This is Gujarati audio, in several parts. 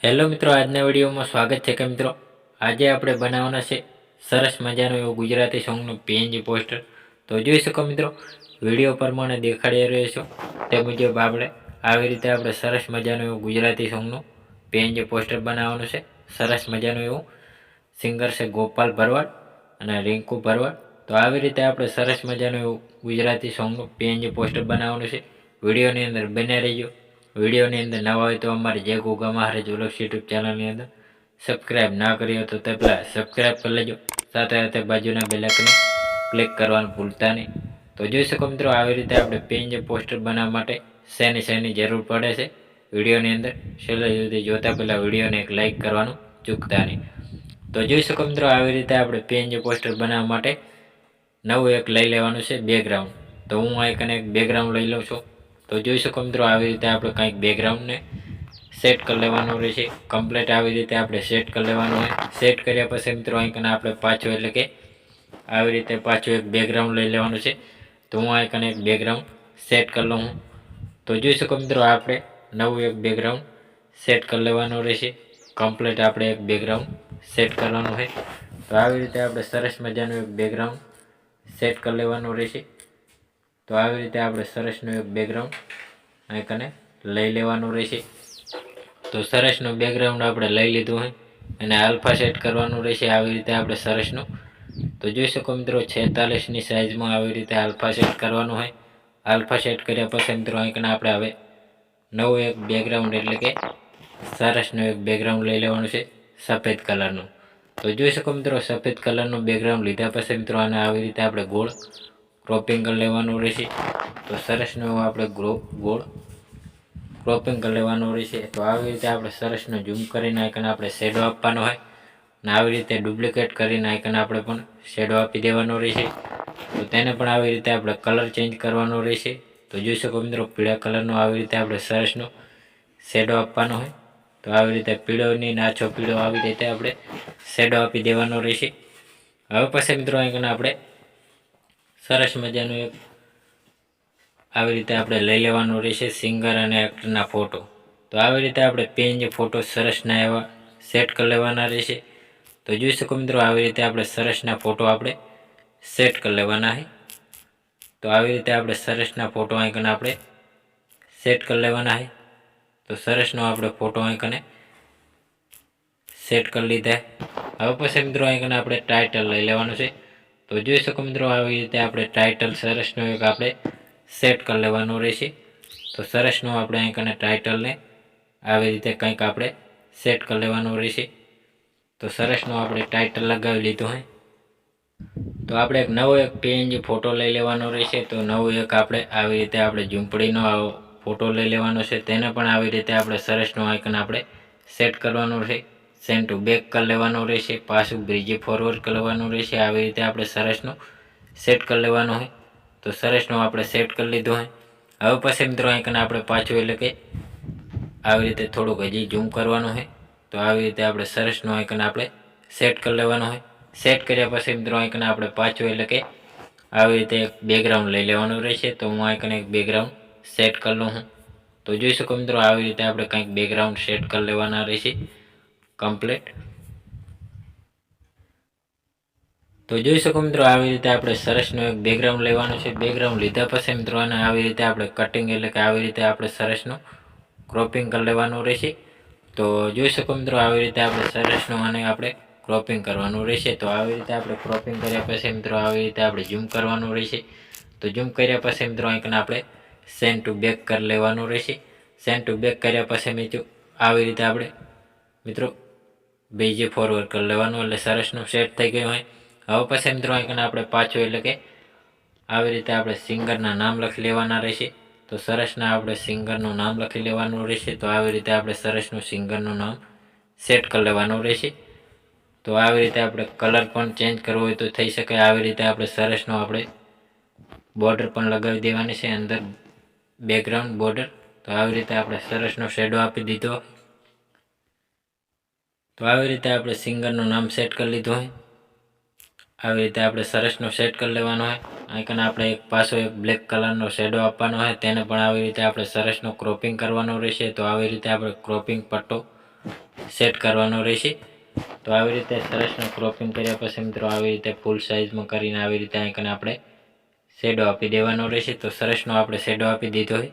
હેલો મિત્રો, આજના વિડીયોમાં સ્વાગત છે કે મિત્રો આજે આપણે બનાવવાના છે સરસ મજાનું એવું ગુજરાતી સોંગનું પીએનજી પોસ્ટર। તો જોઈ શકો મિત્રો, વિડીયો પ્રમાણે દેખાડી રહ્યો છો તે મુજબ આપણે આવી રીતે આપણે સરસ મજાનું એવું ગુજરાતી સોંગનું પીએનજી પોસ્ટર બનાવવાનું છે। સરસ મજાનું એવું સિંગર છે ગોપાલ ભરવાડ અને રિંકુ ભરવાડ। તો આવી રીતે આપણે સરસ મજાનું એવું ગુજરાતી સોંગનું પીએનજી પોસ્ટર બનાવવાનું છે। વિડીયોની અંદર બને રહીજો। વિડીયોની અંદર નવા હોય તો અમારી જય ગોગા મહારાજ વ્લોગ્સ યુટ્યુબ ચેનલની અંદર સબસ્ક્રાઈબ ના કરી હોય તો તે પહેલાં સબસ્ક્રાઈબ કરી લેજો, સાથે સાથે બાજુના બેલ આઇકનને ક્લિક કરવાનું ભૂલતા નહીં। તો જોઈ શકો મિત્રો, આવી રીતે આપણે પીએનજી પોસ્ટર બનાવવા માટે શેની જરૂર પડે છે વિડીયોની અંદર છેલ્લે સુધી જોતા પહેલાં વિડીયોને એક લાઇક કરવાનું ચૂકતા નહીં। તો જોઈ શકો મિત્રો, આવી રીતે આપણે પીએનજી પોસ્ટર બનાવવા માટે નવું એક લઈ લેવાનું છે બેકગ્રાઉન્ડ। તો હું આ એક બેકગ્રાઉન્ડ લઈ લઉં છું। તો જોઈ શકો મિત્રો, આવી રીતે આપણે કંઈક બેકગ્રાઉન્ડને સેટ કરી લેવાનું રહેશે। કમ્પ્લીટ આવી રીતે આપણે સેટ કરી લેવાનું હોય। સેટ કર્યા પછી મિત્રો અહીં આપણે પાછું એટલે કે આવી રીતે પાછું એક બેકગ્રાઉન્ડ લઈ લેવાનું છે। તો હું અહીં એક બેકગ્રાઉન્ડ સેટ કરી લઉં હું। તો જોઈ શકો મિત્રો, આપણે નવું એક બેકગ્રાઉન્ડ સેટ કરી લેવાનું રહેશે। કમ્પ્લીટ આપણે એક બેકગ્રાઉન્ડ સેટ કરવાનું હોય। તો આવી રીતે આપણે સરસ મજાનું એક બેકગ્રાઉન્ડ સેટ કરી લેવાનું રહેશે। તો આવી રીતે આપણે સરસનું એક બેકગ્રાઉન્ડ અહીં લઈ લેવાનું રહેશે। તો સરસનું બેકગ્રાઉન્ડ આપણે લઈ લીધું હોય અને આલ્ફા સેટ કરવાનું રહેશે આવી રીતે આપણે સરસનું। તો જોઈ શકો મિત્રો, 46ની સાઇઝમાં આવી રીતે આલ્ફા સેટ કરવાનું હોય। આલ્ફા સેટ કર્યા પછી મિત્રો અહીં આપણે હવે નવું એક બેકગ્રાઉન્ડ એટલે કે સરસનું એક બેકગ્રાઉન્ડ લઈ લેવાનું છે સફેદ કલરનું। તો જોઈ શકો મિત્રો, સફેદ કલરનું બેકગ્રાઉન્ડ લીધા પછી મિત્રો આને આવી રીતે આપણે ગોળ ક્રોપિંગ કરી લેવાનું રહેશે। તો સરસનું આપણે ગોળ ક્રોપિંગ કરી લેવાનું રહેશે। તો આવી રીતે આપણે સરસનો ઝૂમ કરીને આપણે શેડો આપવાનો હોય અને આવી રીતે ડુપ્લિકેટ કરીને આપણે પણ શેડો આપી દેવાનો રહેશે। તો તેને પણ આવી રીતે આપણે કલર ચેન્જ કરવાનો રહેશે। તો જોઈ શકો મિત્રો, પીળા કલરનો આવી રીતે આપણે સરસનો શેડો આપવાનો હોય। તો આવી રીતે પીળોની નાછો પીળો આવી રીતે આપણે શેડો આપી દેવાનો રહેશે। હવે પછી મિત્રો અહીં આપણે સરસ મજાનું એક આવી રીતે આપણે લઈ લેવાનું રહેશે સિંગર અને એક્ટરના ફોટો। તો આવી રીતે આપણે પીએનજી ફોટો સરસના એવા સેટ કરી લેવાના રહેશે। તો જોઈ શકો મિત્રો, આવી રીતે આપણે સરસના ફોટો આપણે સેટ કરી લેવાના છે। તો આવી રીતે આપણે સરસના ફોટો અહીં આપણે સેટ કરી લેવાના છે। તો સરસનો આપણે ફોટો અહીં સેટ કરી લીધા। હવે પછી મિત્રો અહીં આપણે ટાઇટલ લઈ લેવાનું છે। તો જોઈ શકો મિત્રો, આવી રીતે આપણે ટાઇટલ સરસનો એક આપણે સેટ કરી લેવાનું રહેશે। તો સરસનું આપણે અહીં ટાઇટલને આવી રીતે કંઈક આપણે સેટ કરી લેવાનું રહેશે। તો સરસનું આપણે ટાઇટલ લગાવી લીધું હોય। તો આપણે એક નવો એક પીએનજી ફોટો લઈ લેવાનો રહેશે। તો નવું એક આપણે આવી રીતે આપણે ઝૂંપડીનો ફોટો લઈ લેવાનો છે, તેને પણ આવી રીતે આપણે સરસનું આઇકન આપણે સેટ કરવાનું છે। સેન્ડ ટુ બેક કરી લેવાનું રહેશે, પાછું બ્રિજી ફોરવર્ડ કરવાનું રહેશે। આવી રીતે આપણે સરસનું સેટ કરી લેવાનું હોય। તો સરસનું આપણે સેટ કરી લીધું હોય। હવે પછી મિત્રો અહીં આપણે પાછું એટલે કે આવી રીતે થોડુંક હજી ઝૂમ કરવાનું હોય। તો આવી રીતે આપણે સરસનું આઇકન આપણે સેટ કરી લેવાનું હોય। સેટ કર્યા પછી મિત્રો અહીં આપણે પાછું એટલે કે આવી રીતે એક બેકગ્રાઉન્ડ લઈ લેવાનું રહેશે। તો હું અહીં એક બેકગ્રાઉન્ડ સેટ કરી લઉં હું। તો જોઈ શકો મિત્રો, આવી રીતે આપણે કંઈક બેકગ્રાઉન્ડ સેટ કરી લેવાના રહેશે કમ્પ્લીટ। તો જોઈ શકો મિત્રો, આવી રીતે આપણે સરસનું એક બેકગ્રાઉન્ડ લેવાનું છે। બેકગ્રાઉન્ડ લીધા પછી મિત્રો આને આવી રીતે આપણે કટિંગ એટલે કે આવી રીતે આપણે સરસનું ક્રોપિંગ કરી લેવાનું રહેશે। તો જોઈ શકો મિત્રો, આવી રીતે આપણે સરસનું આને આપણે ક્રોપિંગ કરવાનું રહેશે। તો આવી રીતે આપણે ક્રોપિંગ કર્યા પછી મિત્રો આવી રીતે આપણે ઝૂમ કરવાનું રહેશે। તો ઝૂમ કર્યા પછી મિત્રો અહીં આપણે સેન્ડ ટુ બેક કરી લેવાનું રહેશે। સેન્ડ ટુ બેક કર્યા પછી મિત્રો આવી રીતે આપણે મિત્રો બીજી ફોરવર્ડ કરી લેવાનું એટલે સરસનું સેટ થઈ ગયું હોય। હવે પછી મિત્રો અહીં આપણે પાછું એટલે કે આવી રીતે આપણે સિંગરના નામ લખી લેવાના રહેશે। તો સરસના આપણે સિંગરનું નામ લખી લેવાનું રહેશે। તો આવી રીતે આપણે સરસનું સિંગરનું નામ સેટ કરી લેવાનું રહેશે। તો આવી રીતે આપણે કલર પણ ચેન્જ કરવો હોય તો થઈ શકે। આવી રીતે આપણે સરસનો આપણે બોર્ડર પણ લગાવી દેવાની છે અંદર, બેકગ્રાઉન્ડ બોર્ડર। તો આવી રીતે આપણે સરસનો શેડો આપી દીધો। તો આવી રીતે આપણે સિંગરનું નામ સેટ કરી લીધું હોય। આવી રીતે આપણે સરસનો સેટ કરી લેવાનો હોય। અહીં આપણે એક પાછો એક બ્લેક કલરનો શેડો આપવાનો હોય, તેને પણ આવી રીતે આપણે સરસનો ક્રોપિંગ કરવાનો રહેશે। તો આવી રીતે આપણે ક્રોપિંગ પટ્ટો સેટ કરવાનો રહેશે। તો આવી રીતે સરસનું ક્રોપિંગ કર્યા પછી મિત્રો આવી રીતે ફૂલ સાઇઝમાં કરીને આવી રીતે અહીં આપણે શેડો આપી દેવાનો રહેશે। તો સરસનો આપણે શેડો આપી દીધો હોય।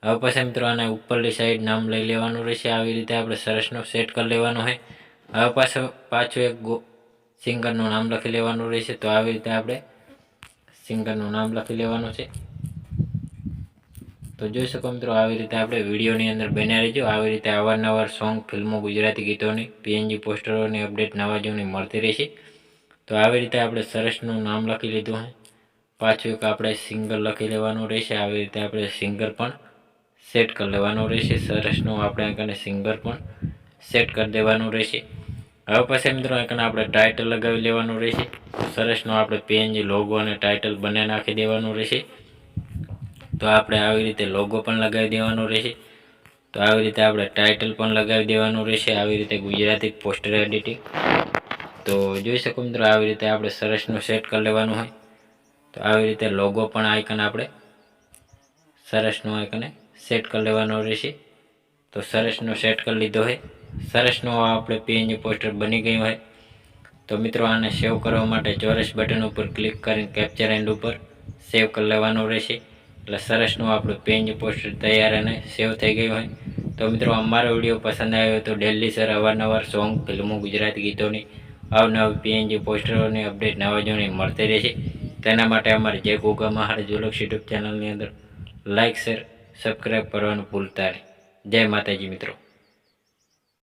હવે પછી મિત્રો આને ઉપરની સાઈડ નામ લઈ લેવાનું રહેશે। આવી રીતે આપણે સરસનો સેટ કરી લેવાનો હોય। હવે પાછું એક સિંગરનું નામ લખી લેવાનું રહેશે। તો આવી રીતે આપણે સિંગરનું નામ લખી લેવાનું છે। તો જોઈ શકો મિત્રો આવી રીતે આપણે વિડીયોની અંદર બન્યા રહેજો। આવી રીતે અવારનવાર સોંગ, ફિલ્મો, ગુજરાતી ગીતોની પીએનજી પોસ્ટરોની અપડેટ નવા જૂની મળતી રહેશે। તો આવી રીતે આપણે સરસનું નામ લખી લીધું હોય। પાછું એક આપણે સિંગર લખી લેવાનું રહેશે। આવી રીતે આપણે સિંગર પણ સેટ કરી લેવાનું રહેશે। સરસનું આપણે અહીં સિંગર પણ સેટ કરી દેવાનું રહેશે। હવે પછી મિત્રો અહીં આપણે ટાઇટલ લગાવી લેવાનું રહેશે। સરસનો આપણે પીએનજી લોગો અને ટાઇટલ બંને નાખી દેવાનું રહેશે। તો આપણે આવી રીતે લોગો પણ લગાવી દેવાનો રહેશે। તો આવી રીતે આપણે ટાઇટલ પણ લગાવી દેવાનું રહેશે। આવી રીતે ગુજરાતી પોસ્ટર એડિટિંગ। તો જોઈ શકો મિત્રો આવી રીતે આપણે સરસનું સેટ કરી લેવાનું હોય। તો આવી રીતે લોગો પણ આઇકન આપણે સરસનું આઇકને સેટ કરી લેવાનો રહેશે। તો સરસનો સેટ કરી લીધો હોય। સરસનો આપણે પીએનજી પોસ્ટર બની ગયું હોય। તો મિત્રો આને સેવ કરવા માટે ચોરસ બટન ઉપર ક્લિક કરીને કેપ્ચર એન્ડ ઉપર સેવ કરી લેવાનું રહેશે। એટલે સરસનું આપણું પીએનજી પોસ્ટર તૈયાર અને સેવ થઈ ગયું હોય। તો મિત્રો અમારો વિડીયો પસંદ આવ્યો તો ડેલી સર અવારનવાર સોંગ, ફિલ્મો, ગુજરાતી ગીતોની અવનવી પીએનજી પોસ્ટરોની અપડેટ નવા જૂની મળતી રહેશે। તેના માટે અમારી જય ગોગા મહારાજ વ્લોગ્સ યુટ્યુબ ચેનલની અંદર લાઇક, શેર, સબસ્ક્રાઈબ કરવાનું ભૂલતા નહીં। જય માતાજી મિત્રો।